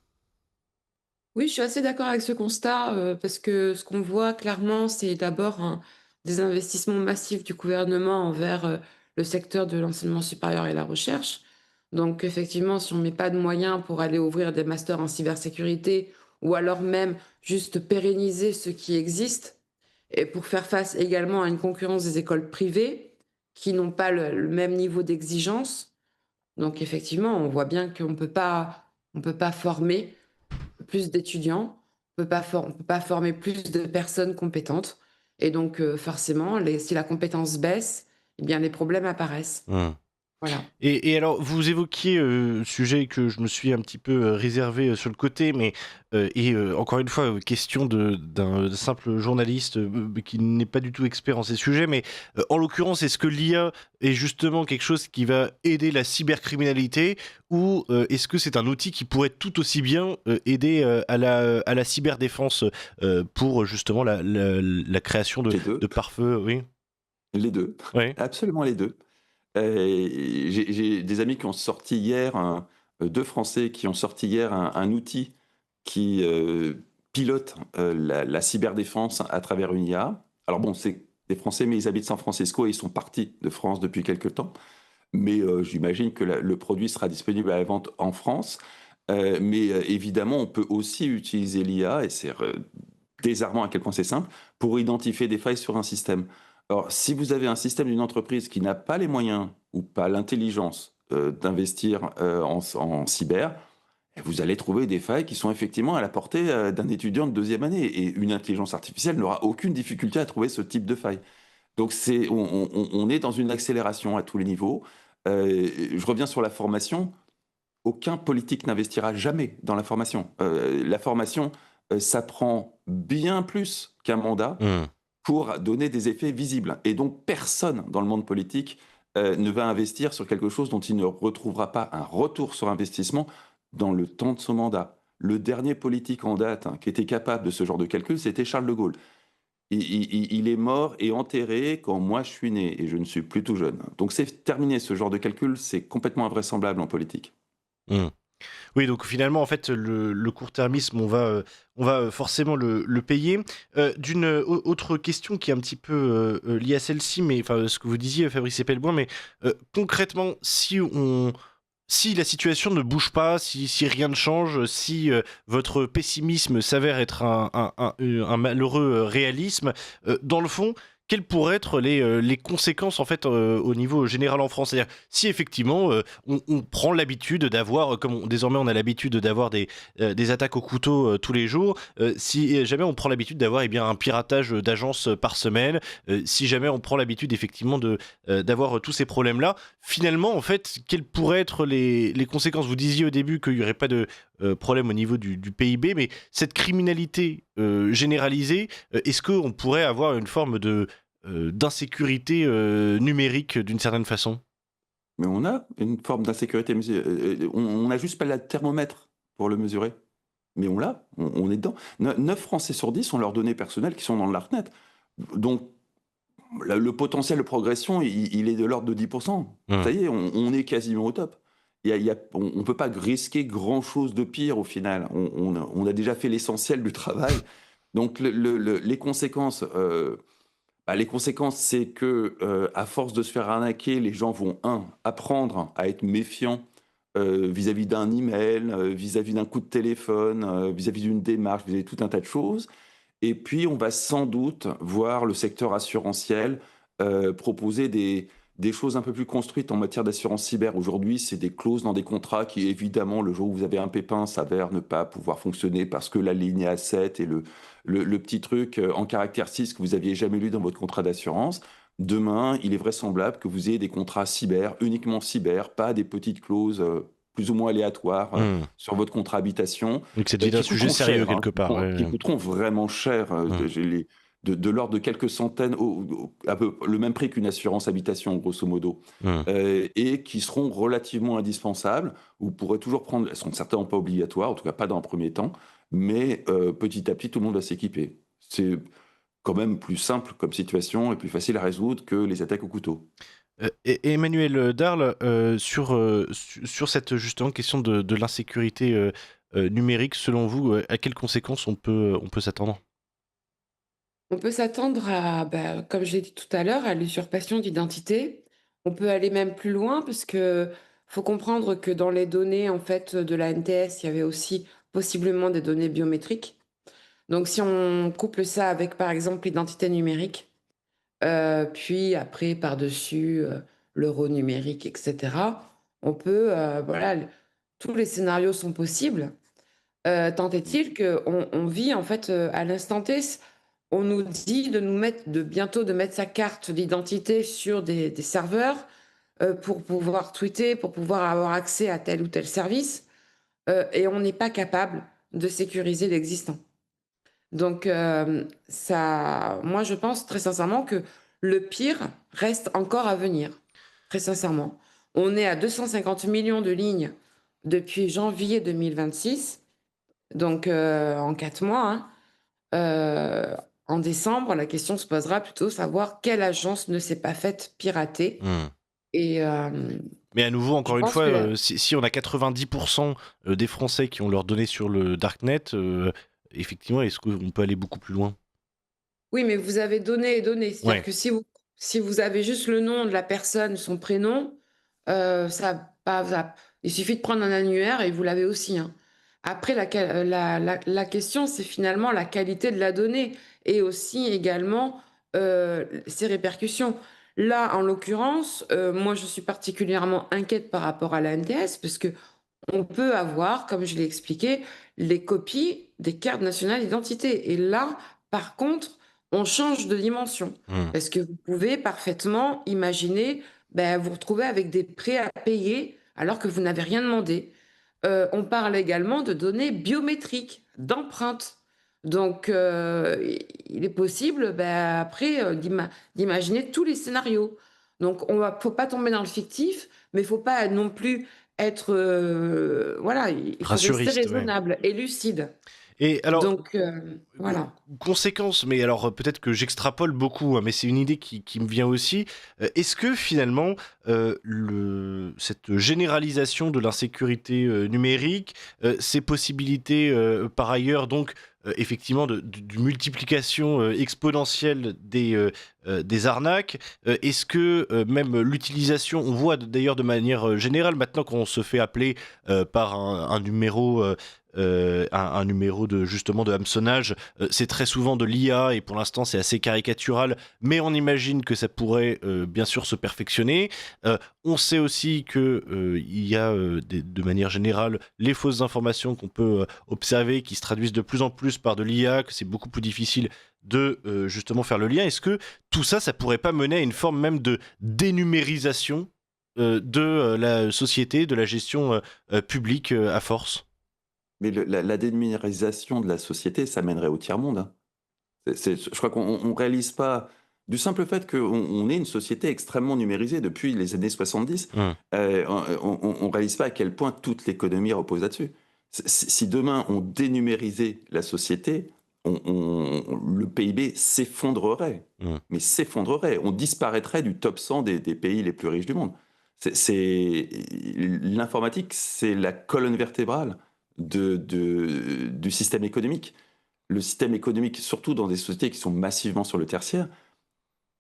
Oui, je suis assez d'accord avec ce constat, parce que ce qu'on voit clairement, c'est d'abord des investissements massifs du gouvernement envers, le secteur de l'enseignement supérieur et la recherche. Donc effectivement, si on met pas de moyens pour aller ouvrir des masters en cybersécurité ou alors même juste pérenniser ce qui existe et pour faire face également à une concurrence des écoles privées qui n'ont pas le même niveau d'exigence. Donc effectivement, on voit bien qu'on peut pas former plus d'étudiants, on peut pas former plus de personnes compétentes et donc forcément si la compétence baisse, eh bien les problèmes apparaissent. Mmh. Voilà. Et alors, vous évoquiez sujet que je me suis un petit peu réservé sur le côté, mais encore une fois, question d'un simple journaliste qui n'est pas du tout expert en ces sujets, mais en l'occurrence, est-ce que l'IA est justement quelque chose qui va aider la cybercriminalité ou est-ce que c'est un outil qui pourrait tout aussi bien aider à la cyberdéfense pour justement la création Les deux, de pare-feu, oui, les deux, oui. absolument les deux. J'ai des amis qui ont sorti hier, deux Français qui ont sorti hier un outil qui pilote la cyberdéfense à travers une IA. Alors bon, c'est des Français, mais ils habitent San Francisco et ils sont partis de France depuis quelques temps. Mais j'imagine que le produit sera disponible à la vente en France. Mais évidemment, on peut aussi utiliser l'IA, et c'est désarmant à quel point c'est simple, pour identifier des failles sur un système. Alors, si vous avez un système d'une entreprise qui n'a pas les moyens ou pas l'intelligence d'investir en cyber, vous allez trouver des failles qui sont effectivement à la portée d'un étudiant de deuxième année. Et une intelligence artificielle n'aura aucune difficulté à trouver ce type de faille. Donc on est dans une accélération à tous les niveaux. Je reviens sur la formation. Aucun politique n'investira jamais dans la formation, ça prend bien plus qu'un mandat Mmh. pour donner des effets visibles. Et donc personne dans le monde politique ne va investir sur quelque chose dont il ne retrouvera pas un retour sur investissement dans le temps de son mandat. Le dernier politique en date qui était capable de ce genre de calcul, c'était Charles de Gaulle. Il est mort et enterré quand moi je suis né et je ne suis plus tout jeune. Donc c'est terminé, ce genre de calcul, c'est complètement invraisemblable en politique. Mmh. Oui, donc finalement, en fait, le court-termisme, on va forcément le payer. D'une autre question qui est un petit peu liée à celle-ci, mais enfin, ce que vous disiez, Fabrice Epelboin, mais concrètement, si la situation ne bouge pas, si rien ne change, si votre pessimisme s'avère être un malheureux réalisme, dans le fond, quelles pourraient être les conséquences en fait au niveau général en France? C'est-à-dire si effectivement on prend l'habitude d'avoir, désormais on a l'habitude d'avoir des attaques au couteau tous les jours, si jamais on prend l'habitude d'avoir eh bien, un piratage d'agences par semaine, si jamais on prend l'habitude effectivement d'avoir tous ces problèmes-là, finalement, en fait, quelles pourraient être les conséquences? Vous disiez au début qu'il n'y aurait pas de problème au niveau du PIB, mais cette criminalité généralisée, est-ce qu'on pourrait avoir une forme d'insécurité numérique d'une certaine façon? Mais on a une forme d'insécurité, on n'a juste pas le thermomètre pour le mesurer. Mais on l'a, on est dedans. 9 Français sur 10 ont leurs données personnelles qui sont dans le Darknet. Donc, le potentiel de progression, il est de l'ordre de 10%. Mmh. Ça y est, on est quasiment au top. On ne peut pas risquer grand-chose de pire au final. On a déjà fait l'essentiel du travail. Donc, les conséquences... les conséquences, c'est que à force de se faire arnaquer, les gens vont, apprendre à être méfiants vis-à-vis d'un email, vis-à-vis d'un coup de téléphone, vis-à-vis d'une démarche, vis-à-vis de tout un tas de choses. Et puis, on va sans doute voir le secteur assurantiel proposer des choses un peu plus construites en matière d'assurance cyber. Aujourd'hui, c'est des clauses dans des contrats qui, évidemment, le jour où vous avez un pépin, s'avèrent ne pas pouvoir fonctionner parce que la ligne est à 7 et le petit truc en caractère 6 que vous aviez jamais lu dans votre contrat d'assurance. Demain, il est vraisemblable que vous ayez des contrats cyber, uniquement cyber, pas des petites clauses plus ou moins aléatoires Mmh. sur votre contrat habitation, Donc c'est devenu un qui sujet coûteront sérieux cher, quelque part. qui Ouais. coûteront vraiment cher. Mmh. De l'ordre de quelques centaines, à peu, le même prix qu'une assurance habitation, grosso modo, Mmh. et qui seront relativement indispensables. Vous pourrez toujours prendre, elles seront certainement pas obligatoires, en tout cas pas dans un premier temps, mais petit à petit, tout le monde va s'équiper. C'est quand même plus simple comme situation et plus facile à résoudre que les attaques au couteau. Et Emmanuel Darle, sur cette justement question de l'insécurité numérique, selon vous, à quelles conséquences on peut s'attendre? On peut s'attendre à, bah, comme je l'ai dit tout à l'heure, à l'usurpation d'identité. On peut aller même plus loin parce que faut comprendre que dans les données en fait de la NTS, il y avait aussi possiblement des données biométriques. Donc si on couple ça avec par exemple l'identité numérique, puis après par-dessus, l'euro numérique et cetera, on peut, voilà, tous les scénarios sont possibles. Tant est-il qu'on vit en fait, à l'instant T. On nous dit de mettre sa carte d'identité sur des serveurs, pour pouvoir tweeter, pour pouvoir avoir accès à tel ou tel service, et on n'est pas capable de sécuriser l'existant. Donc ça moi je pense très sincèrement que le pire reste encore à venir, très sincèrement. On est à 250 millions de lignes depuis janvier 2026, donc en 4 mois, hein. En décembre, la question se posera plutôt savoir quelle agence ne s'est pas faite pirater Mmh. et Mais à nouveau, je encore une pense fois, que la si on a 90% des Français qui ont leurs données sur le darknet, effectivement, est-ce qu'on peut aller beaucoup plus loin? oui, mais vous avez donné et donné. C'est-à-dire Ouais. que si vous avez juste le nom de la personne, son prénom, ça pas va il suffit de prendre un annuaire et vous l'avez aussi, hein. Après la question, c'est finalement la qualité de la donnée et aussi également, ses répercussions. Là, en l'occurrence, moi, je suis particulièrement inquiète par rapport à la NTS parce que on peut avoir, comme je l'ai expliqué, les copies des cartes nationales d'identité. Et là, par contre, on change de dimension. Mmh. Parce que vous pouvez parfaitement imaginer, ben, vous retrouver avec des prêts à payer alors que vous n'avez rien demandé. On parle également de données biométriques, d'empreintes. Donc, il est possible, ben, après, d'imaginer tous les scénarios. Donc, faut pas tomber dans le fictif, mais il faut pas non plus être, voilà, il faut rester Rassuriste, ouais. raisonnable et lucide. Et alors, Donc, voilà. conséquence, mais alors peut-être que j'extrapole beaucoup, hein, mais c'est une idée qui me vient aussi. Est-ce que finalement, cette généralisation de l'insécurité numérique, ces possibilités par ailleurs, donc effectivement, de multiplication exponentielle des arnaques, est-ce que même l'utilisation, on voit d'ailleurs de manière générale maintenant qu'on se fait appeler par un numéro un numéro de justement de hameçonnage, c'est très souvent de l'IA et pour l'instant c'est assez caricatural, mais on imagine que ça pourrait bien sûr se perfectionner. On sait aussi que il y a de manière générale les fausses informations qu'on peut observer qui se traduisent de plus en plus par de l'IA, que c'est beaucoup plus difficile de justement faire le lien. Est-ce que tout ça, ça pourrait pas mener à une forme même de dénumérisation de la société, de la gestion publique à force? Mais la dénumérisation de la société, ça mènerait au tiers-monde, hein. Je crois qu'on ne réalise pas, du simple fait qu'on est une société extrêmement numérisée depuis les années 70, Mmh. on ne réalise pas à quel point toute l'économie repose là-dessus. Si demain on dénumérisait la société, le PIB s'effondrerait, Mmh. mais s'effondrerait. On disparaîtrait du top 100 des pays les plus riches du monde. L'informatique, c'est la colonne vertébrale du système économique. Le système économique, surtout dans des sociétés qui sont massivement sur le tertiaire,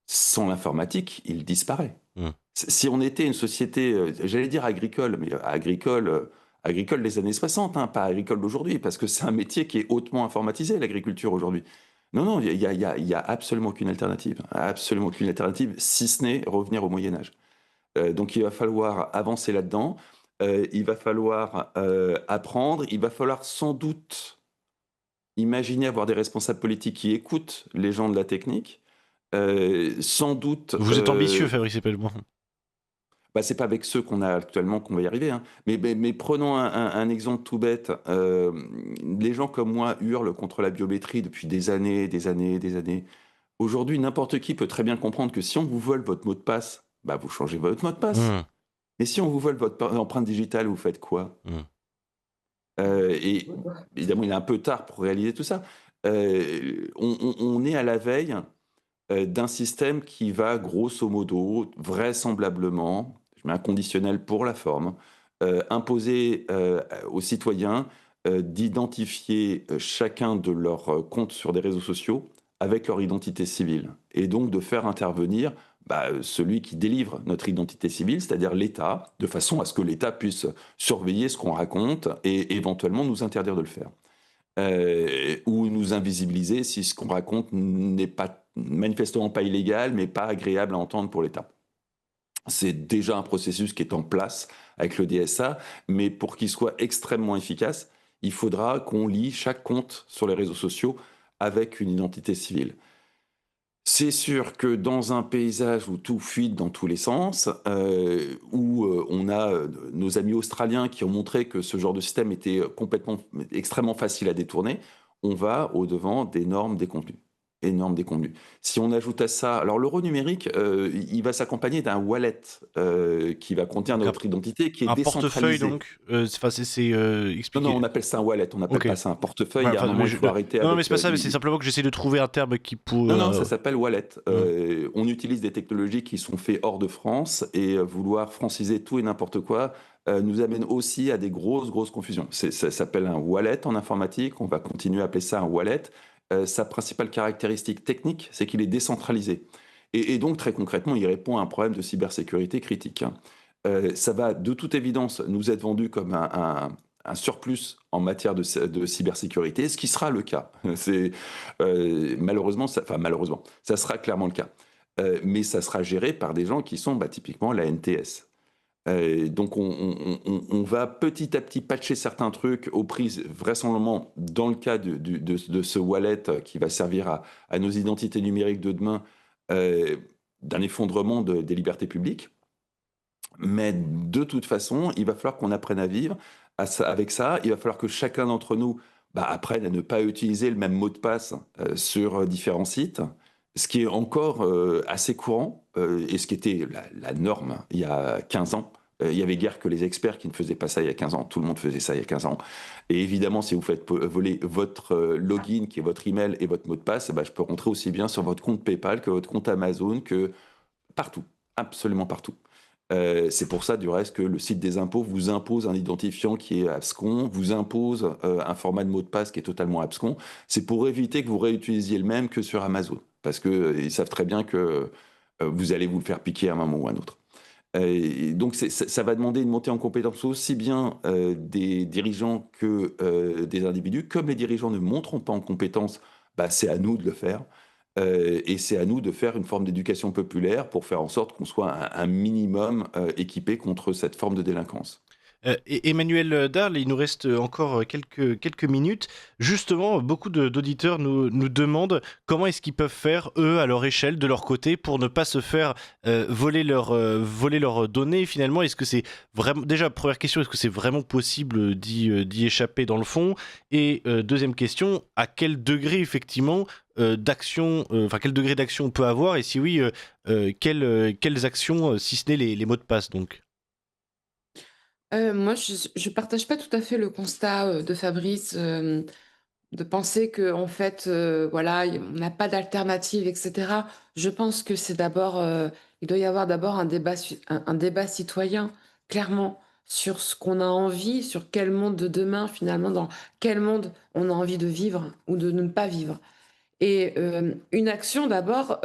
sans l'informatique, il disparaît. Mmh. Si on était une société, j'allais dire agricole, mais agricole des années 60, hein, pas agricole d'aujourd'hui, parce que c'est un métier qui est hautement informatisé, l'agriculture aujourd'hui. Non, il y a absolument aucune alternative, si ce n'est revenir au Moyen-Âge. Donc il va falloir avancer là-dedans, il va falloir apprendre, il va falloir sans doute imaginer avoir des responsables politiques qui écoutent les gens de la technique, sans doute... Vous êtes ambitieux, Fabrice Epelboin. Bah, c'est pas avec ceux qu'on a actuellement qu'on va y arriver, hein. Mais prenons un exemple tout bête. Les gens comme moi hurlent contre la biométrie depuis des années, des années, des années. Aujourd'hui, n'importe qui peut très bien comprendre que si on vous vole votre mot de passe, bah, vous changez votre mot de passe. Mmh. Mais si on vous vole votre empreinte digitale, vous faites quoi? Mmh. Et évidemment, il est un peu tard pour réaliser tout ça. On est à la veille d'un système qui va, grosso modo, vraisemblablement, je mets un conditionnel pour la forme, imposer aux citoyens d'identifier chacun de leurs comptes sur des réseaux sociaux avec leur identité civile, et donc de faire intervenir celui qui délivre notre identité civile, c'est-à-dire l'État, de façon à ce que l'État puisse surveiller ce qu'on raconte et éventuellement nous interdire de le faire. Ou nous invisibiliser si ce qu'on raconte n'est pas manifestement pas illégal, mais pas agréable à entendre pour l'État. C'est déjà un processus qui est en place avec le DSA, mais pour qu'il soit extrêmement efficace, il faudra qu'on lie chaque compte sur les réseaux sociaux avec une identité civile. C'est sûr que dans un paysage où tout fuite dans tous les sens, où on a nos amis australiens qui ont montré que ce genre de système était extrêmement facile à détourner, on va au-devant des normes des contenus. Énorme des contenus. Si on ajoute à ça, alors l'euro numérique, il va s'accompagner d'un wallet qui va contenir notre identité, qui est Un portefeuille, décentralisé. donc c'est Non, expliqué. on appelle ça un wallet, on n'appelle Ok. pas ça un portefeuille. Ouais, Il y a un enfin, moment, mais il faut arrêter non, mais avec c'est pas ça, mais du- c'est simplement que j'essaie de trouver un terme qui pourrait. Non, ça s'appelle wallet. On utilise des technologies qui sont faites hors de France, et vouloir franciser tout et n'importe quoi nous amène aussi à des grosses confusions. Ça s'appelle un wallet en informatique, on va continuer à appeler ça un wallet. Sa principale caractéristique technique, c'est qu'il est décentralisé. Et donc, très concrètement, il répond à un problème de cybersécurité critique, hein. Ça va, de toute évidence, nous être vendu comme un surplus en matière de cybersécurité, ce qui sera le cas. C'est malheureusement, ça sera clairement le cas. Mais ça sera géré par des gens qui sont typiquement la NTS. Donc on va petit à petit patcher certains trucs aux prises, vraisemblablement dans le cas de ce wallet qui va servir à nos identités numériques de demain, d'un effondrement des libertés publiques. Mais de toute façon, il va falloir qu'on apprenne à vivre avec ça. Il va falloir que chacun d'entre nous apprenne à ne pas utiliser le même mot de passe sur différents sites, ce qui est encore assez courant, et ce qui était la norme il y a 15 ans. Il y avait guère que les experts qui ne faisaient pas ça il y a 15 ans. Tout le monde faisait ça il y a 15 ans. Et évidemment, si vous faites voler votre login, qui est votre email et votre mot de passe, je peux rentrer aussi bien sur votre compte PayPal que votre compte Amazon, que partout, absolument partout. C'est pour ça, du reste, que le site des impôts vous impose un identifiant qui est abscon, vous impose un format de mot de passe qui est totalement abscon. C'est pour éviter que vous réutilisiez le même que sur Amazon, parce qu'ils savent très bien que vous allez vous le faire piquer à un moment ou à un autre. Et donc ça va demander une montée en compétence aussi bien des dirigeants que des individus. Comme les dirigeants ne monteront pas en compétence, c'est à nous de le faire. Et c'est à nous de faire une forme d'éducation populaire pour faire en sorte qu'on soit un minimum équipé contre cette forme de délinquance. Emmanuel Darl, il nous reste encore quelques minutes. Justement, beaucoup d'auditeurs nous demandent comment est-ce qu'ils peuvent faire, eux, à leur échelle, de leur côté, pour ne pas se faire voler leurs données. Finalement, est-ce que c'est vraiment... Déjà, première question, est-ce que c'est vraiment possible d'y échapper dans le fond? Et deuxième question, à quel degré, effectivement, d'action, quel degré d'action on peut avoir? Et si oui, quelles actions, si ce n'est les mots de passe, donc? Moi, je partage pas tout à fait le constat, de Fabrice, de penser qu'en fait, voilà, on n'a pas d'alternative et cetera. Je pense que c'est d'abord, il doit y avoir d'abord un débat citoyen, clairement, sur ce qu'on a envie, sur quel monde de demain, finalement, dans quel monde on a envie de vivre ou de ne pas vivre. Et une action d'abord,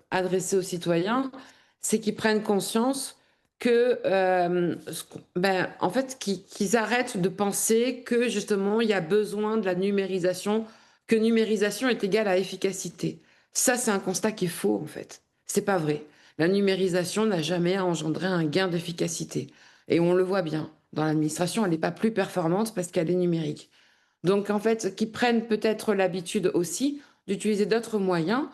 adressée aux citoyens, c'est qu'ils prennent conscience que, en fait, qu'ils arrêtent de penser que justement il y a besoin de la numérisation, que numérisation est égale à efficacité. Ça, c'est un constat qui est faux, en fait. C'est pas vrai. La numérisation n'a jamais engendré un gain d'efficacité. Et on le voit bien. Dans l'administration, elle n'est pas plus performante parce qu'elle est numérique. Donc, en fait, qu'ils prennent peut-être l'habitude aussi d'utiliser d'autres moyens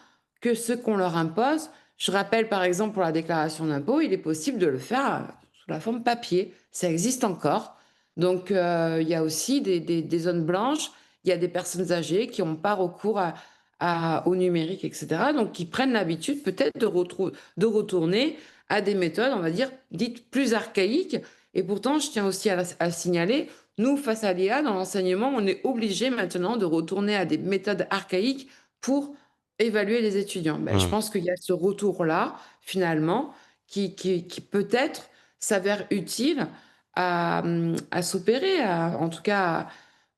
que ceux qu'on leur impose. Je rappelle, par exemple, pour la déclaration d'impôt, il est possible de le faire sous la forme papier. Ça existe encore. Donc, il y a aussi des zones blanches. Il y a des personnes âgées qui n'ont pas recours au numérique, etc. Donc, qui prennent l'habitude peut-être de retourner à des méthodes, on va dire, dites plus archaïques. Et pourtant, je tiens aussi à signaler, nous, face à l'IA, dans l'enseignement, on est obligé maintenant de retourner à des méthodes archaïques pour évaluer les étudiants. Je pense qu'il y a ce retour-là, finalement, qui peut-être s'avère utile à s'opérer, en tout cas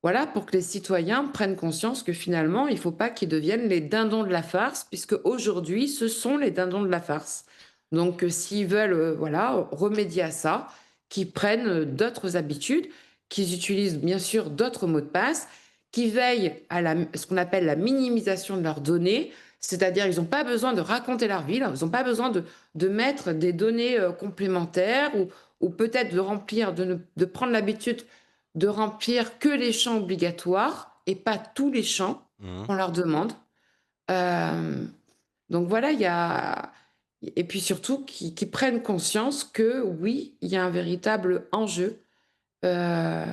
voilà, pour que les citoyens prennent conscience que finalement, il ne faut pas qu'ils deviennent les dindons de la farce, puisque aujourd'hui, ce sont les dindons de la farce. Donc, s'ils veulent, voilà, remédier à ça, qu'ils prennent d'autres habitudes, qu'ils utilisent bien sûr d'autres mots de passe, qu'ils veillent à ce qu'on appelle la minimisation de leurs données, c'est-à-dire ils n'ont pas besoin de raconter leur vie, ils n'ont pas besoin de mettre des données complémentaires ou peut-être de remplir, de prendre l'habitude de remplir que les champs obligatoires et pas tous les champs Mhm. qu'on leur demande. Euh, donc voilà, il y a... Et puis surtout, qui prennent conscience que oui, il y a un véritable enjeu. euh,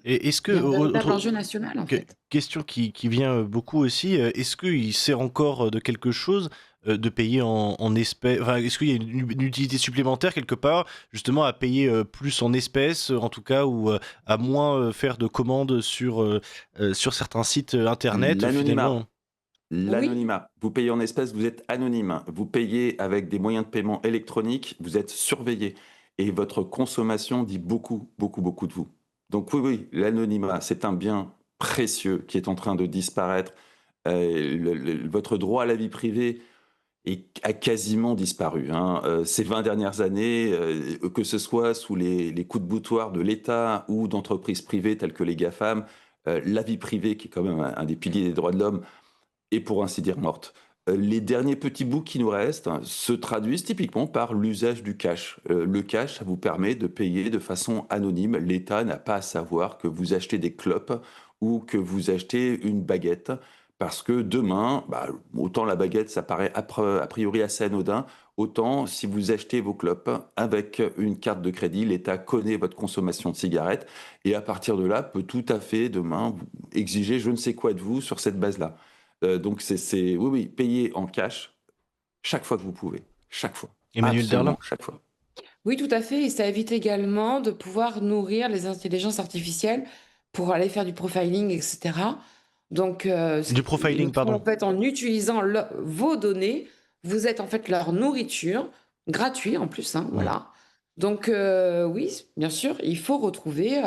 Et est-ce que, il y a un véritable enjeu national, en fait. question qui vient beaucoup aussi, est-ce qu'il sert encore de quelque chose de payer en espèces, enfin, est-ce qu'il y a une utilité supplémentaire quelque part, justement, à payer plus en espèces, en tout cas, ou à moins faire de commandes sur certains sites internet, L'anonymat. finalement? Oui, L'anonymat. Vous payez en espèces, vous êtes anonyme. Vous payez avec des moyens de paiement électroniques, vous êtes surveillé. Et votre consommation dit beaucoup, beaucoup, beaucoup de vous. Donc oui, oui, l'anonymat, c'est un bien précieux qui est en train de disparaître. Votre droit à la vie privée a quasiment disparu, hein. Ces 20 dernières années, que ce soit sous les coups de boutoir de l'État ou d'entreprises privées telles que les GAFAM, la vie privée, qui est quand même un des piliers des droits de l'homme, est pour ainsi dire morte. Les derniers petits bouts qui nous restent se traduisent typiquement par l'usage du cash. Le cash, ça vous permet de payer de façon anonyme. L'État n'a pas à savoir que vous achetez des clopes ou que vous achetez une baguette. Parce que demain, autant la baguette, ça paraît a priori assez anodin, autant si vous achetez vos clopes avec une carte de crédit, l'État connaît votre consommation de cigarettes et à partir de là, peut tout à fait demain exiger je ne sais quoi de vous sur cette base-là. Donc oui, oui, payer en cash chaque fois que vous pouvez. Chaque fois. Emmanuel Darlin? Absolument, chaque fois. oui, tout à fait. Et ça évite également de pouvoir nourrir les intelligences artificielles pour aller faire du profiling, etc. Donc, Du profiling, donc, en pardon. fait, en utilisant vos données, vous êtes en fait leur nourriture, gratuit en plus, hein, voilà. Donc, oui, bien sûr, il faut retrouver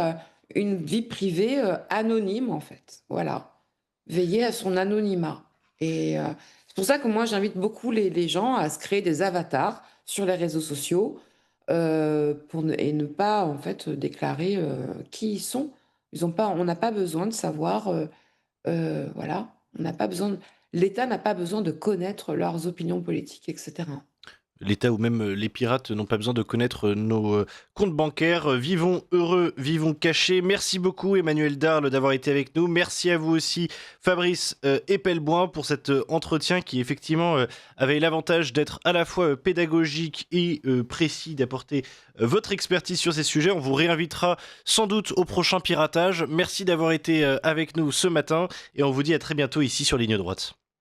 une vie privée anonyme, en fait. Voilà. Veiller à son anonymat. Et c'est pour ça que moi, j'invite beaucoup les gens à se créer des avatars sur les réseaux sociaux et ne pas, en fait, déclarer qui ils sont. On n'a pas besoin de savoir, voilà, on n'a pas besoin l'État n'a pas besoin de connaître leurs opinions politiques, etc. L'État ou même les pirates n'ont pas besoin de connaître nos comptes bancaires. Vivons heureux, vivons cachés. Merci beaucoup Emmanuel Darle d'avoir été avec nous. Merci à vous aussi Fabrice Epelboin pour cet entretien qui effectivement avait l'avantage d'être à la fois pédagogique et précis, d'apporter votre expertise sur ces sujets. On vous réinvitera sans doute au prochain piratage. Merci d'avoir été avec nous ce matin et on vous dit à très bientôt ici sur Ligne Droite.